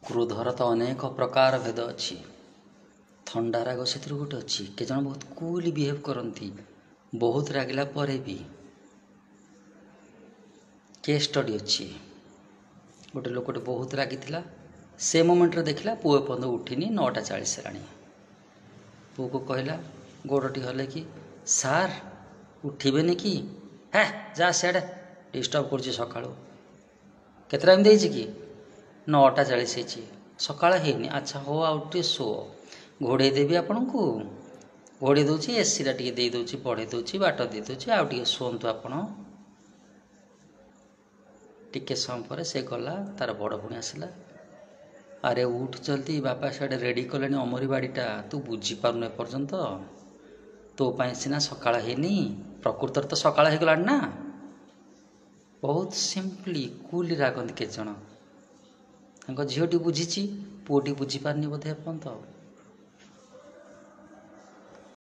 क्रोधर तो अनेक प्रकार भेद अच्छी थंडा राग से गोटे अच्छी के जन बहुत कूल बिहेव करती बहुत रागिला पर भी केस स्टडी अच्छी गोटे लोकटे बहुत रागी से मोमेंट देखला पुओ पर्यंत उठिनी 9:40 हेलाणी पुओ को कहला गोड़टी हले कि सार उठिबेनि कि है जा सियाड़े डिस्टर्ब कर सका केते टाइम देछि कि 9:40 सका है अच्छा हो आउटे शो घोड़े देवी आपण को घोड़े दूसरी एसीटा टे दे दूसरी पढ़े दूसरी बाट दे दूसरी आउ टे शुंतु आपण टिके समय पर से गला तार बड़ भुणी आसला अरे उठ जल्दी बापा सियाड़े रेडी कले अमरी बाड़ीटा तू बुझीपारनु एपर्यंत तो सीना सका है प्रकृतर तो सका हो गला ना बहुत सिंपली कूल रागंती के जन झीटी बुझी पुओटी बुझीपारनी बोधे एपर्यंत।